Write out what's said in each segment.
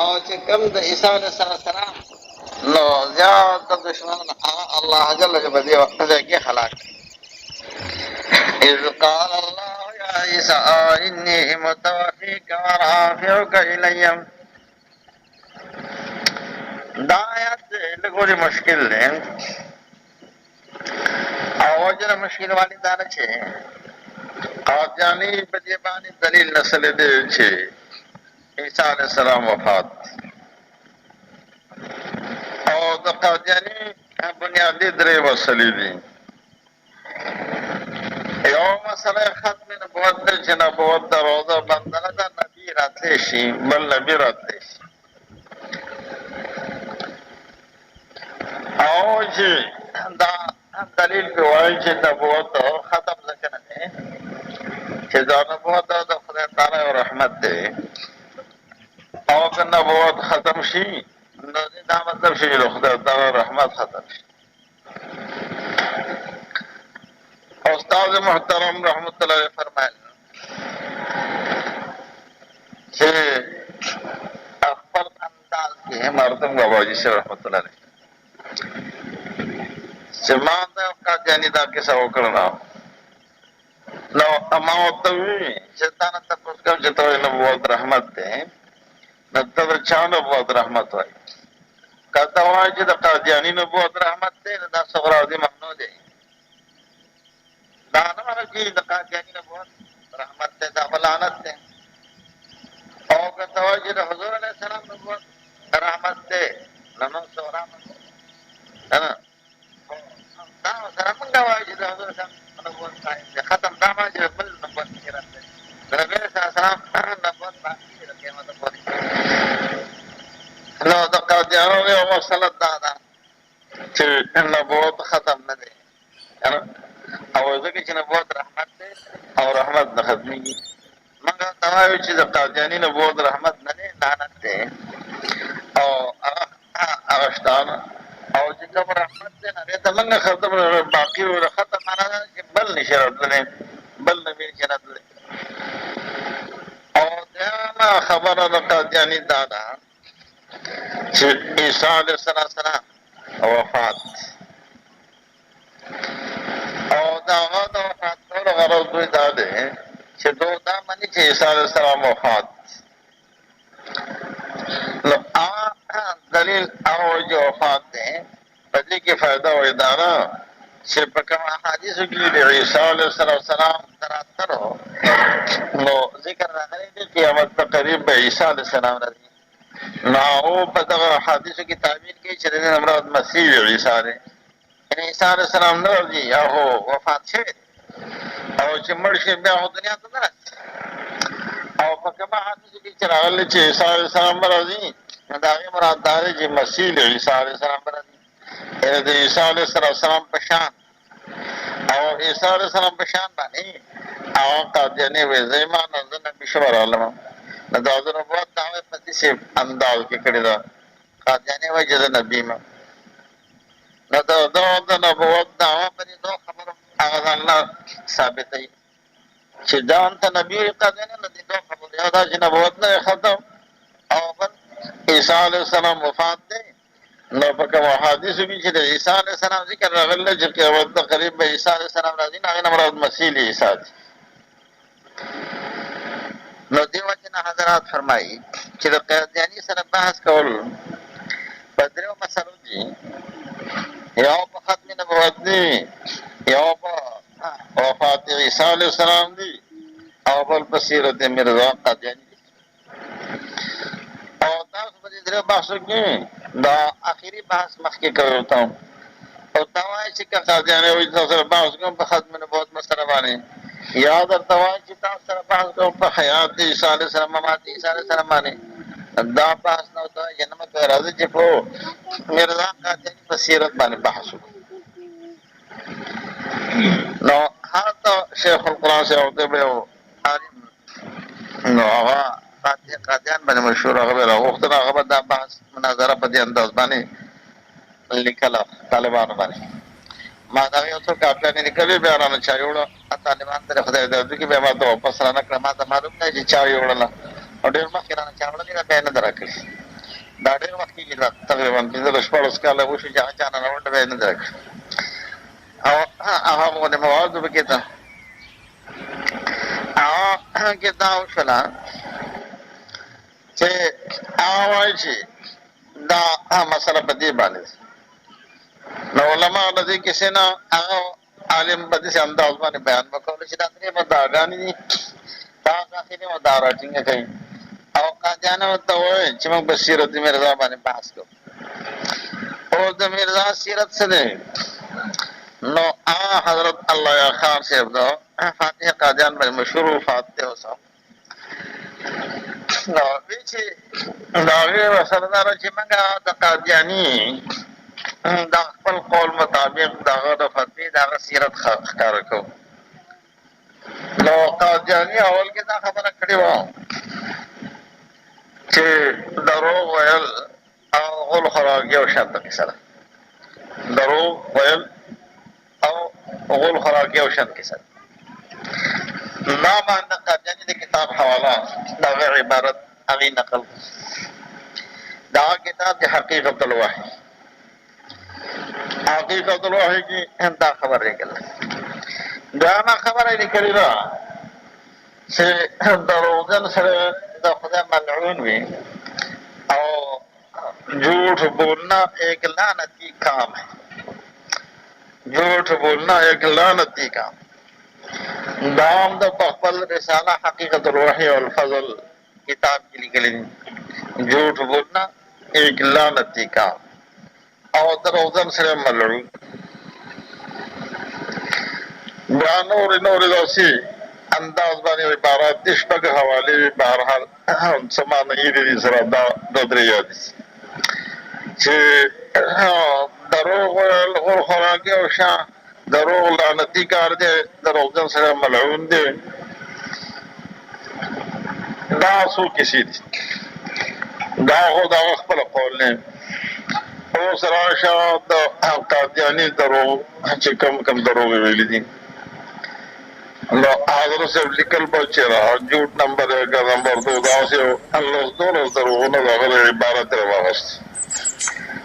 او چې کوم د عیسی علیه السلام نو زیات د دشمنان الله جل جلاله دې وخت کې هلاک. اذ قال الله يا عيسى اني متوفيك ورافعك الي. دا آیات لګوري مشکل دی او وجه مشکل والی دا نه چې قادیانی په دې باندې دلیل نسل دی چې عیسی علیه السلام وفات او د قادیانی بنیادی درې مسلې دي. یو مسله ختم نبوت دی چې نبوت د روزه بندنه ده، نبي راتلی شي بل نبي راتلی شي، او چې دا دلیل په وایي چې نبوت ختم ځکه نه دی چې دا نبوت د خدای تعالی یو رحمت دی، او که نبوت ختم شي نو دا مطلب شي چې خدای تعالی رحمت ختم شي. استاد محترم رحمت الله علیه فرمایل چې خپل انداز کې مردم باباجي صاحب رحمت الله علیه چې ما دا قادیانی دا کیسه وکړه نو ما ورته وویل چې تا نه تپوس کوم چې ته وایې نبوت رحمت دی، نو ته د چا نبوت رحمت وایي؟ که ته وایې چې د قادیاني نبوت رحمت دی نو دا صغرا دي ممنوع دی، دا نه مانا چې د قادیاني نبوت رحمت دی، دا لعنت دی. او که ته وایې چې د حضور علیه السلام نبوت رحمت دی نو موږ صغرا منو، دا سره موږ وایو چې د حضور السلام نبوت قائم دی، ختم دا ما چې بل نبوت کې راځي د نبي علیه السلام نبوت باقي دی د قیامت پورې. نو د قادیانو یو مسله دا ده چې نبوت ختم نه دی او ځکه چې نبوت رحمت دی او رحمت نه ختمېږي. موږ ته وایو چې د قادیاني نبوت رحمت نه دی، لعنت دی او هغه شتانه او چې کوم رحمت دی هغې ته موږ ختم باقي ختم معنا ده چې بل نشي راتللی، بل نبي نشي راتللی. او دیمه خبره د قادیاني دا ده چې عیسی علیه السلام وفات او د هغه د وفات کولو غرض دوی دا دی چې دوی دا مني چې عیسی علیه السلام وفات. نو هغه دلیل هغه وجه وفات دی، په دې کې فایده وایي دا ده چې په کوم احادیثو کې د عیسی علیه السلام د راتلو نو ذکر راغلی دی قیامت ته قریب به عیسی علیه السلام راځي. نو هغو په دغه احادیثو کې تعبیر کوي چې د دې نه مراد مسیح عیسی دی، یعنې عیسی علیه السلام نه راځي، هغه وفات شوی دی او چې مړ شي بیا خو دنیا ته نه راځي. او په کومه احادیثو کې چې راغلي چې عیسی علیه السلام به راځي نو د هغې مراد دا دی چې مسیح عیسی علیه السلام به راځي، یعنې د عیسی علیه السلام په شان او عیسی علیه السلام په شان باندې هغه قادیاني وایي زه ایمان او زه نبي شوی راغلم. نو دا د نبوت دعوه په داسې انداز کې کړې ده، قادیاني وایي چې زه نبي یم. نو د نبوت دعوه په دې دوه خبرو هغه ځان نه ثابتوي چې ځان ته نبي وایي قادیاني، نو دې دوه خبرو یو دا چې نبوت نه ختم او بل عیسی علیه السلام وفات دی. نو په کومو احادیثو کې چې د عیسی علیه السلام ذکر راغلی چې قیامت ته قریب به عیسی علیه السلام راځي نو هغې نه مراد مسیح عیسی دی. نو دې وجې نه حضرات فرمایي چې د قادیاني سره بحث کول په درېو مسلو دي، یو په ختم نبوت دی، یو په وفات عیسی علیه السلام دی او بل په سیرت مرزا قادیاني دی. او تاسو په دې درېو بحثو کې دا آخري بحث مخکې کوي ورته او تا وایي چې که قادیاني وایي تاسو سره بحث کوم په ختم نبوت مسله باندې، یا درته وایي چې تاسو سره بحث کوم په حیات عیسی علیه السلام ممات عیسی علیه السلام باندې، دا بحث نه ورته وایي چې نه مه کوئ، راځئ چې په مرزا قادیاني په سیرت باندې بحث وکړو. نو هلته شیخ القرآن صاحب ته به یو عالم نو هغه قادیان باندې مشهور هغه به راغوښتل، هغه به دا بحث مناظره په دې انداز باندې لیکله طالبانو باندې. ما دا یو څو کاپیانې لیکلې بیا رانه چا یوړه طالبان ته خدای دې وکړي بیا ما ته واپس رانه کړه، ما ته معلوم نه چې چا یوړله او ډېر مخکې رانه چا وړلې ده بیا یې نه ده راکړې. دا ډېر وخت کېږي دا تقریبا 15-16 کاله وشو چې هغه چا نه راونډه به یې نه ده کړې او هغه غوندې موادو پکې ته هغه کې دا وشوله چې هغه وایي چې دا مسله په دې باندې نو علما د دې کیسې نه هغه عالم په داسې انداز باندې بیان وکړل چې دا درې مدعاګانې دي دا داخلي مدعا راټینګه کوي او قاضیانو ورته وویل چې موږ په سیرت مرزا باندې بحث کوو او د مرزا سیرت څه دی نو هغه حضرت الله یا خان صاحب دا فاتح قاضیان باندې مشهور وفات دی اوس نو وی چې دا هغې مسله دا ده چې موږ د قاضیاني د خپل قول مطابق د هغه د فتوې د هغه سیرت ښکاره کوو نو قاضیاني اول کې دا خبره کړې وه چې دروغ ویل او غول خوراک یو شان کیسه ده دروغ ویل او غول خوراک یو شان کیسه ده دا باندې قاضیاني د کتاب حواله د هغه عبارت هغې نقل دا کتاب د حقیقت الوحی حقیقت الوحی کې دا خبر لیکل دا ما خبره لیکلې ده چې دروغجن سره د خدا ملعون وي او جھوٹ بولنا ایک لعنتی کام ہے جھوٹ بولنا ایک لعنتی کام دام د خپل رساله حقیقت الوحی والفضل کتاب کې لیکلي جھوٹ بولنا ایک لعنتی کام او دروغجن سره ملعون بیا نور داسې انداز باندې عبارات دي شپږ حوالې بهرحال څه معنی دي سره دا درې یاد دي چې دروغ ویل غول خوراکي او شا دروغ لعنتي کار دی دروغجن سره ملعون دی دا څو کیسې دي دا خو د هغه خپله قول نه اوس راشه د قادیاني دروغ چې کم دروغ یې ویلي دي نو حضرت صاحب لیکل به چې جھوٹ نمبر 1 نمبر 2 داسې دولس دروغونه د هغه عبارت یې راواخیست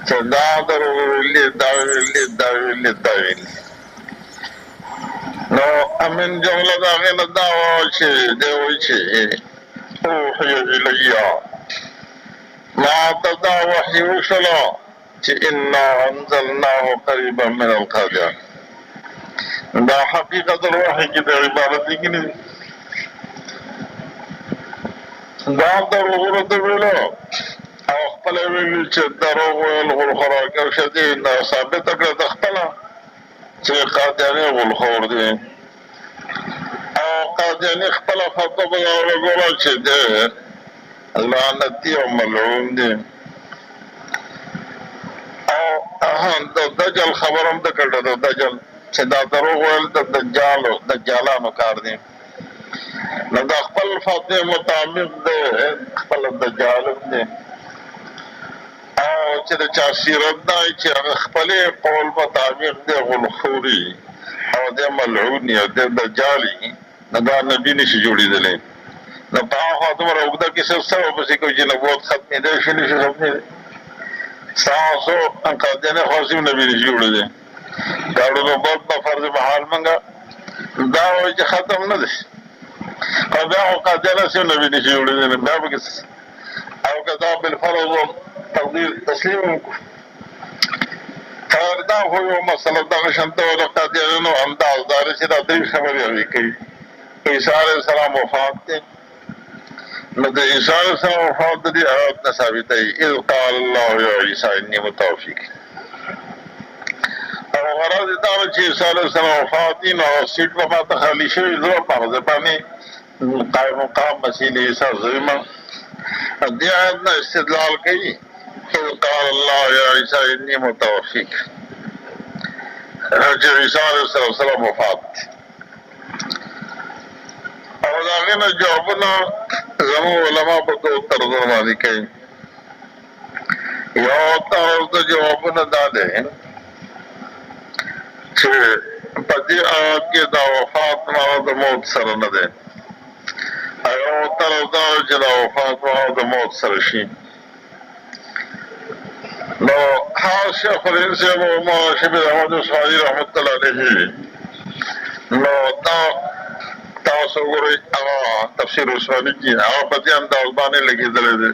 چې دا دروغ ویلي دا ویلي دا ویلي دا ویلي نو من جمله د هغې نه دا وه چې دی وایي چې اوحي الیه ما ته دا وحي وشوله چې انا انزلناه قریبا من القادیان دا حقیقت الوحی کی دا عبارت لیکلی دا دروغونه ته ویلو او خپله ویلي چې دروغ ویل غولخوراک او شدید ثابته کړه د خپله چې قادیاني غولخور دی او قادیاني خپله فتوا به دا ولګوله چې دی لعنتي او ملعون دی او د دجل خبر هم ده کړه د دجل چې دا دروغ ویل د دجالانو کار دی نو د خپل فتوې مطابق دی خپل دجال هم دی او چې د چا سیرت دا چې هغه خپلې قول مطابق دی غلخوري او دی ملعون یا دی دجالي نو دا نبي نشي جوړېدلی نو په هغه خوا دومره اوږده کیسه څه ورپسې کوي چې نبوت ختمېدی شي نشي ختمېدی ستاسو قادیاني خاص نبي نشي جوړېدی داړو نبوت په فرض محال منګه دا وایي چې ختم نه دی او بیا خو قادیانه سي نبي نشي جوړېدلی بیا به او که دا بالفرض و تقدیر تسلیم وکړو خیر دا خو یو مسله دغه شانته وه د قادیانو انداز دا دی چې دا درې خبرې هغې کوي عیسی علیه السلام وفات دی نو د عیسی علیه السلام وفات د دې آیات نه ثابتوي اذ قال الله یا عیسی انی متوفیک او غرض یې دا وه چې عیسی علیه السلام وفات دي نو سیټ به ماته خالي شوي زه په هغه ځای باندې قایم مقام مسیح عیسی زویمه دې آیت نه استدلال کوي اذ قال الله یا عیسی انی متوفیک چې عیسی علیه السلام وفات دی او د هغې نه جوابونه زموږ علما په دوه طرزونه باندې کوي یو طرز د جوابونه دا دی چې په دې آیات کې دا وفات معنا د موت سره نه دی یو طرز دا چې دا وفات معنا د موت سره شي نو شیخ الہند سے مولانا شبیر احمد اسماعیل رحمۃ اللہ علیہ نو تاسو ګورئ هغه تفسیر عثماني کې هغه په دې انداز باندې لګېدلی دی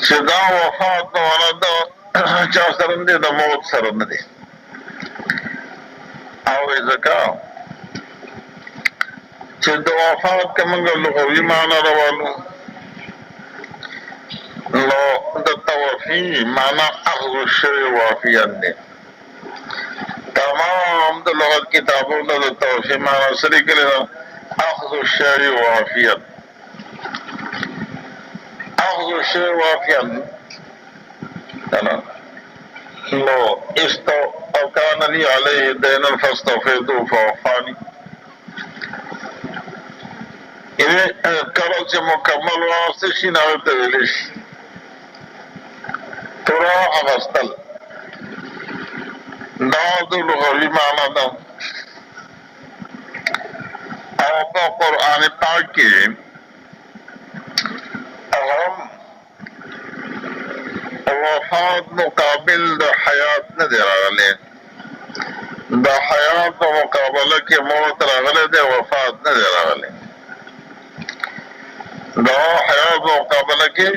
چې دا وفات نو والا د چا سره نه دی، د موت سره نه دی. او ځکه چې د وفات که موږ لغوي معنا راوالو نو د توفي معنا اخذ الشیء وافیا دی. تمام د لغت کتابونو د توفي معنا سره لیکلي ده اخذ الشیء وافیا. اخذ الشیء وافیا نو استو او کان لی علیه دین فاستوفیتو فوفانی. کله چې مکمل واسطه شي نو ته ویل شي پورا اغستل. دا د لغوي معنا ده. او په قرآن پاک کې هم وفات مقابل د حیات نه دی راغلی. د حیات په مقابله کې موت راغلی دی، وفات نه دی راغلی. د حیات په مقابله کې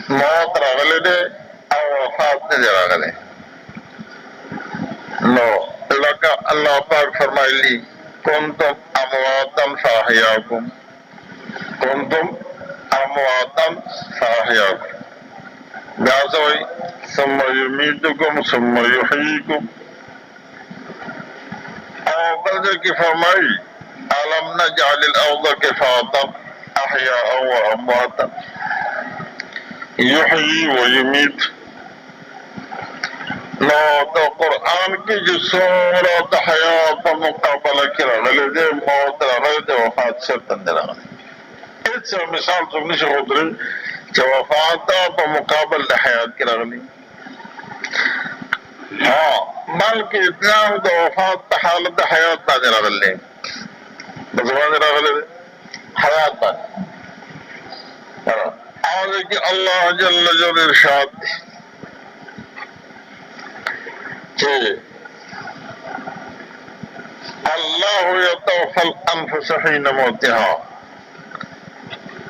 موت راغلی دی او وفات نه دی راغلی. نو لکه الله پاک فرمایلی کنتم امواتا فاحیاکم، کنتم امواتا فاحیاکم. بیا سوئی ثم یمیتکم ثم یحییکم. اور بلدے کی فرمائی علم نجعل الارض کفاتا احیاء و امواتا یحیی و یمیت. نو تو قرآن کی جو سورت حیات پر مقابلہ کی رغلے دے، موت رغلے دے، وفات شرطن دے رغلے. اس سے مثال سکنی سے خود رہی کہ وفات په مقابل د حیات کې راغلی. بلکې اسلام د وفات په حالت د حیات باندې راغلی، بس باندې راغلی دی حیات باندې. او کې الله جل جلاله ارشاد دی چې الله يتوفى الانفس حين موتها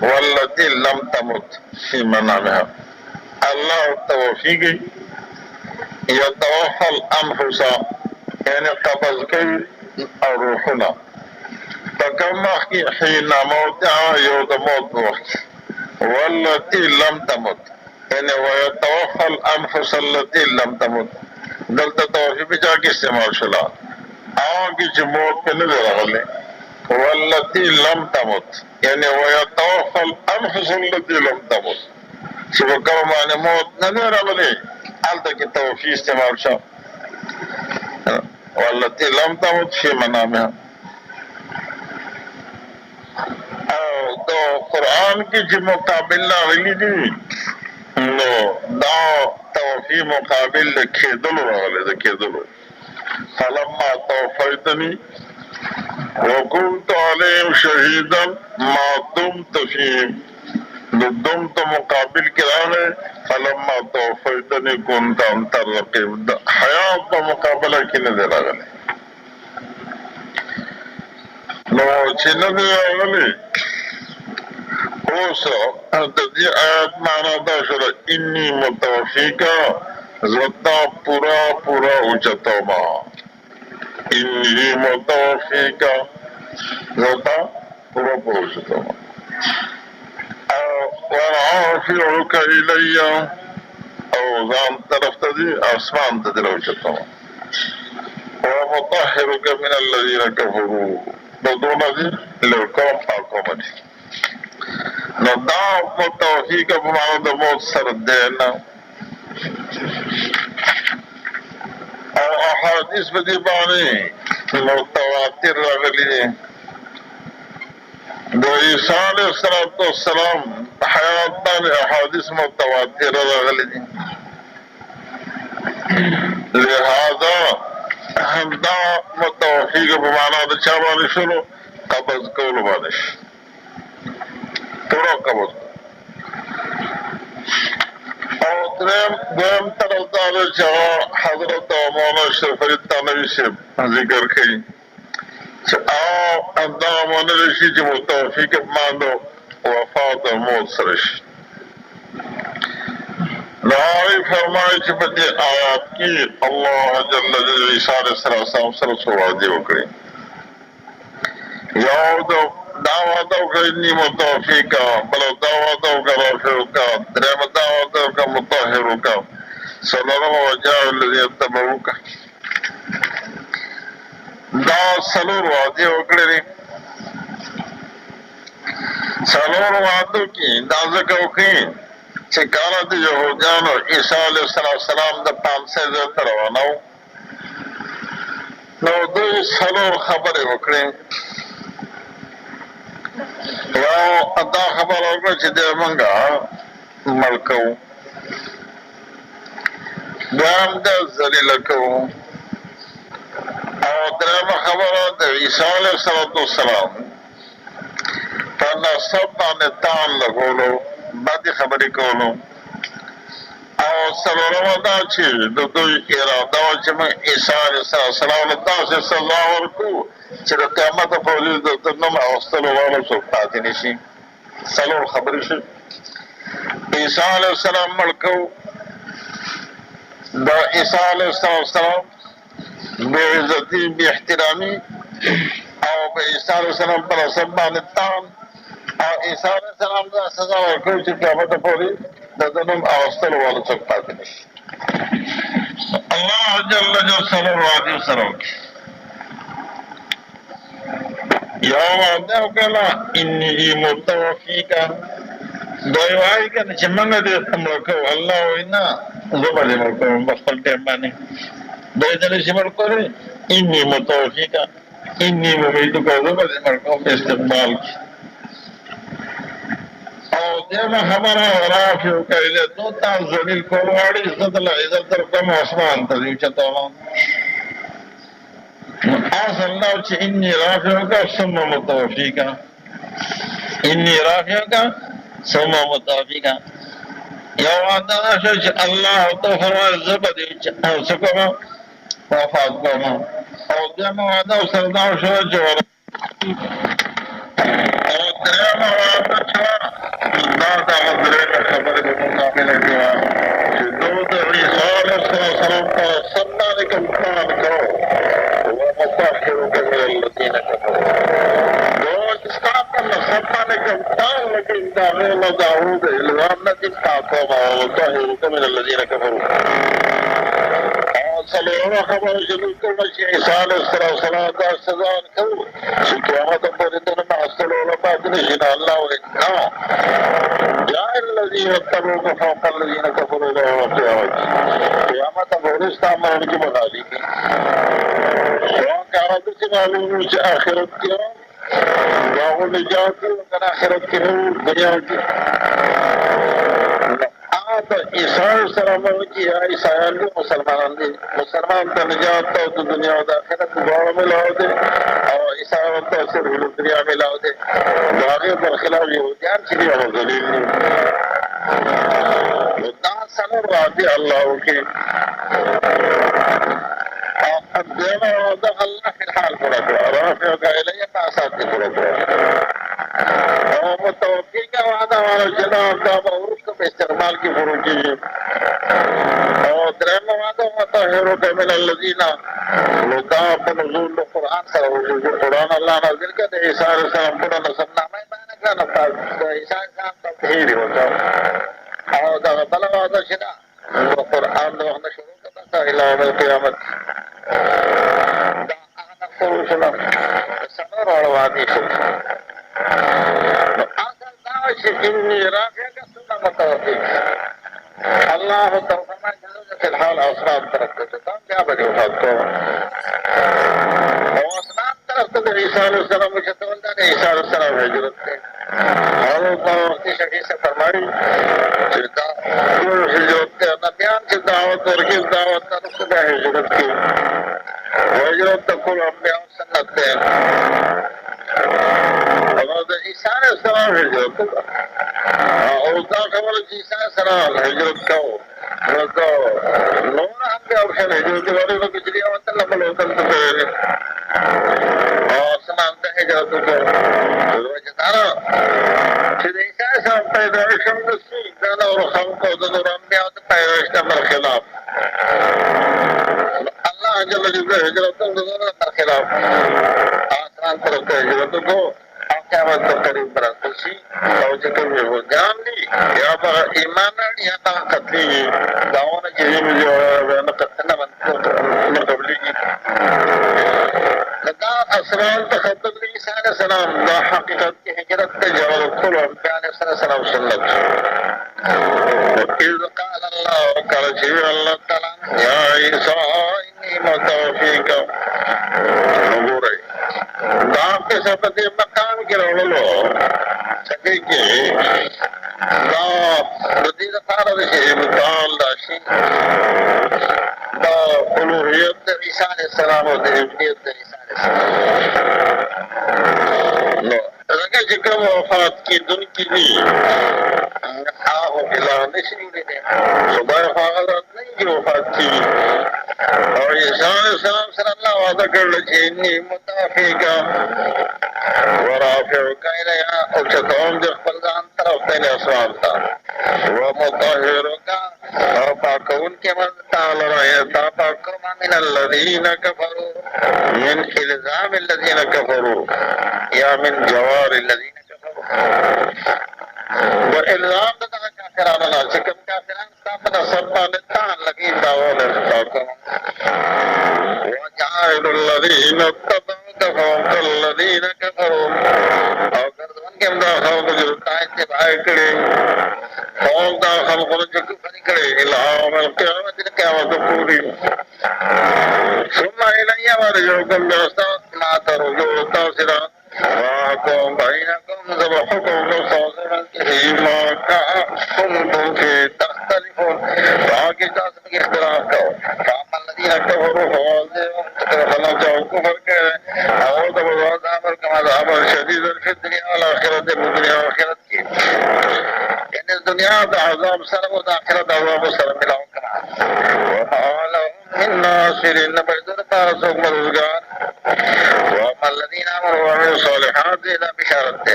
والتي لم تمت فی منامها. اللہ توفی گئی یتوفى الانفس یعنی قبض گئی اور روحنا فکم وقت کی حین موتها یو د موت وقت والتي لم تمت یعنی ویتوفى الانفس التي لم تمت. دلتا توفی بچا کی استعمال شلا آن کی چی موت پہ نظر اغلی والتي لم تمت یعنی ویتوفى الانفس التي لم تمت چې په کوم باندې موت نه دی راغلی هلته کې توفی استعمال شو والتي لم تمت فی منامها. او د قرآن کې چې مقابل راغلی دي نو دا توفی مقابل د کېدلو راغلی، د کېدلو. فلما توفیتنی وكنت عليهم شهيدا ما دمت فيهم. دمت مقابل کرانے فلما توفیتنی كنت انت الرقیب. حیات په مقابله کې نه دی راغلی. نو چې نه دی راغلی اوس د دې آیات معنا دا شوه انی متوفیکا زتا پورا پورا اوچتوما. انی متوفیکا زتا پورا پورا اوچتوما ورافعک الی او ځان طرف ته دی اسمان ته دی راوچتوما ومطهرک من الذین کفروا بدون دی لقوم پاکوم دی. نو دا متوفیک په معنا د موت سره دی نه. او احادیث په دې باندې متواتر راغلي دي. د عیسی علیه السلام حیات باندې احادیث متواتر راغلي دي. لہذا دا متوفیق په معنا د چا باندې شروع قبض کولو باندې پورا قبض. او دویم طرف دار چاہا حضرت مولانا اشرف علی تھانوی سے ذکر کی ادا من رشی جو توفیق ماندو وفات موت سرشی ناری فرمائی چھ بدی آیات کی اللہ جل جل عیسیٰ علیہ السلام سر سوادی وکڑی یاو دعوتو کا انی متوفیقا بلو دعوتو کا رافعوکا درم دعوتو کا مطہروکا صلی اللہ وجاہ اللذی اتبعوکا دا سلور وادی وکڑی دی سلور وادو کی دا ذکر کی چکارت یہودیانو عیسیٰ علیہ السلام دا 500 زیادہ رواناو نو دوی سلور خبر وکڑی یو ادا خبر ہوگا چھ دے منگا ملکو دوام دے ذلیلکو اور درم خبر دے عیسیٰ علیہ السلام پرنا سب بانے تان لگولو بعدی خبری کولو اور سلورم ادا چھ دو ارادہ چھ میں عیسیٰ علیہ السلام دا سے صلاح ورکو چھ دا قیامت پولیس دا تنم اوستلو والو سو پاتی نشی سلور خبری شی عیسیٰ علیہ السلام ملکو دا عیسیٰ علیہ السلام بے عزتی بے احترامی اور بے عیسیٰ علیہ السلام پر سبان تان اور عیسیٰ علیہ السلام دا سزا ورکو چھ قیامت پولیس دا تنم اوستلو والو سو پاتی نشی اللہ جل جو سلور وادی سروکی یا وعدہ کلا انی متوفیکا دوئی وائی کنا چھ منگا دے ملکو اللہ وینا زبا دے ملکو بخفل ٹیم بانے دوئی دلے چھ ملکو دے انی متوفیکا انی ممیتو کا زبا دے ملکو استقبال کی اور دیما ہمارا رافیو کا لئے تو تا زلیل کولواری عزت اللہ عزت رکم عثمان تذیو چطولا آس اللہ چھ انی رافعو کا ثم متوفیقا انی رافعو کا ثم متوفیقا یا وعدہ شو چھ اللہ تو فرمائے زبدی سکما وفات کما اور دیما وعدہ سرداو شو چھ اور دیما وعدہ چھ دادا غدرے خبر بمقابل کیا چھ دود عیسیٰ علیہ السلام کا سننا لکم پان کرو ومطهرك من الذين كفروا وإسلام الله لكم قال لكن داغين داود الغامة تعطوما ومطهرك من الذين كفروا صلى الله خبر جلوكم عيسى عليه السلام دا سزان كو قيامت بردن مع السلام بعد نشنا الله وإنها جاء الذين اتبعوك فوق الذين كفروا له قيامت بردن استعملون کی مغالی کی كانت معلوم آخرت کی واو نجات وكان آخرت کی دنیا کی آت عیسیٰ السلام کی عیسیٰ مسلمان دی مسلمان تا نجات تو دنیا و آخرت واو ملاو دے اور عیسیٰ تو صرف دنیا ملاو دے باقی برخلاف یہودیان چلی اور ذلیل نہیں مدعا سنر راضی اللہ کی دینا وعدہ اللہ فی الحال پورا کرا رافع کا الیہ پاسات کی پورا کرا اور متوقع کا وعدہ والا جناب کا معروف کا استعمال کی فرو کیجئے اور درہم وعدہ مطہرو کا من الذین لطاف نزول قرآن سر وجود قرآن اللہ نازل کا دے عیسیٰ علیہ السلام پورا نصب نامہ بینہ کا نفاظ عیسیٰ علیہ السلام تطہیری ہوتا اور دا بلا وعدہ شنا قرآن دو احنا شروع کرتا تھا الہ القیامت دا احنا خروشنا سنور وروادی شروع آخر دعوش انی رافع کا سنہ متوفیق اللہ ترفمہ جنوجہ فی الحال اسلام طرف کتا کیا بجے وفات کو اور اسلام طرف کتا عیسیٰ علیہ السلام مجھتولدہ نے عیسیٰ علیہ السلام حجرت کے اور وقتی شفیع سے فرمائی چلتا ہجرت کے نبیان کی دعوت اور کس دعوت کا رسدہ ہجرت کی ہجرت تقول انبیاء سنت کے حضرت عیسیٰ علیہ السلام ہجرت اور دا خبر عیسیٰ علیہ السلام ہجرت کو نور ہم کے آپشن ہجرت والے کو کچھ لیا وطن نمبر ہوتن تو پہلے اور سمانتا ہجرت کو وجدانا چیز عیسیٰ علیہ السلام پیدایش ہم دسی دانا اور خلق و دنور انبیاء پیدایش نمبر خلاف اللہ جل جلالہ ہجرت دنور خلاف آسان طرف سے ہجرت کو قیامت کو قریب برابر سی اور جتنے بھی وہ جان لی یا پر ایمان یا پر قتلی دعوان چیزیں میں جو ہے قتلنا مقبلی کی لگا اسرار تخطب لی عیسیٰ علیہ السلام لا حقیقت کی ہجرت کے جواب کل انبیاء علیہ السلام سنت وَإِذْ قَالَ اللَّهُ قَالَ جِبْرِيلُ اللَّهُ تَعَالَى يَا عِيسَىٰ إِنِّي مُتَوَفِّيكَ نبورے داپ کے سبت مقام کی رولو سکے کہ دا ردید فارد سے مطال داشی دا قلوحیت دا عیسیٰ علیہ السلام و دا ابنیت دا عیسیٰ علیہ السلام لگا جکم وفات کی دن کی بھی آہو بلا نشری لینے صبح فاغذات نہیں کی وفات کی اور عیسیٰ علیہ السلام صلی اللہ وعدہ کر لکھے انی متافیکا ورافعکا الیہا اچھتون جخ پلدان طرف دین اسلام تا ومطہرکا اور پاکون کے مدتا لرائیتا پاکرما من الذین کفروا من الزام الذین کفروا یا من جوار الذین کفروا والإلزام بتاع كافران لا شكم كافران استعمل سرطان التان لكن دعوان التاكم وجعل الذين اتبعوا فوق الذين كفروا اور گردون کے اندر خلق جو اتباع کرے فوق دا خلق جو کفر کرے الہام القیامت قیامت پوری ثم إلي مرجعكم بأسطاط لا ترجعوا تاثرا وأحكم بينكم ذبحكم لصاصرا فيما كنتم فيه تختلفون باقي جاسم کے اختلاف کرو فأما الذين كفروا فوازيهم تكرفنا جاءوا كفر كره أعوذ بالله عذابا كما عذابا شديدا في الدنيا والآخرة بالدنيا والآخرة کی ان اس دنیا دا عذاب سر و دا آخرت عذاب سر ملاؤں کرا وما لهم من ناصرين بيدر پارسوک مددگار وما الذين آمنوا وعملوا الصالحات إلى بشارت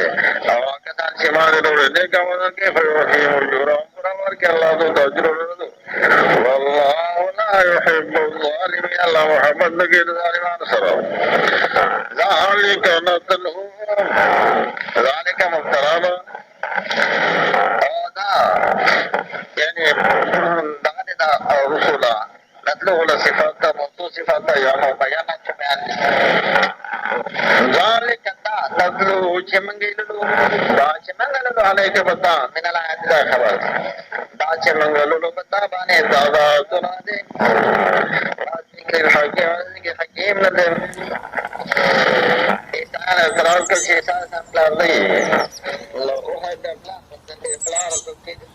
اور آکتان شمال روڑنے کا وزن کے فیوحیم الجورام برامر کے اللہ تو تجر ردو واللہ لا يحب الظالمين اللہ محمد نگیر ظالمان سرم ذالک نتلہو ذالک مبترابا یعنی دا رسولا نتلو لصفات موضوع صفات یا بیانات بیان ذالک دا نتلو چمنگلو دا چمنگلو علیک بتا من الآیات دا خبر دا چمنگلو بتا بانے دادا تنا دے ذکر حکیم ندے ایسان اقرار کر شیطان اقرار نہیں اللہ اوحد اقرار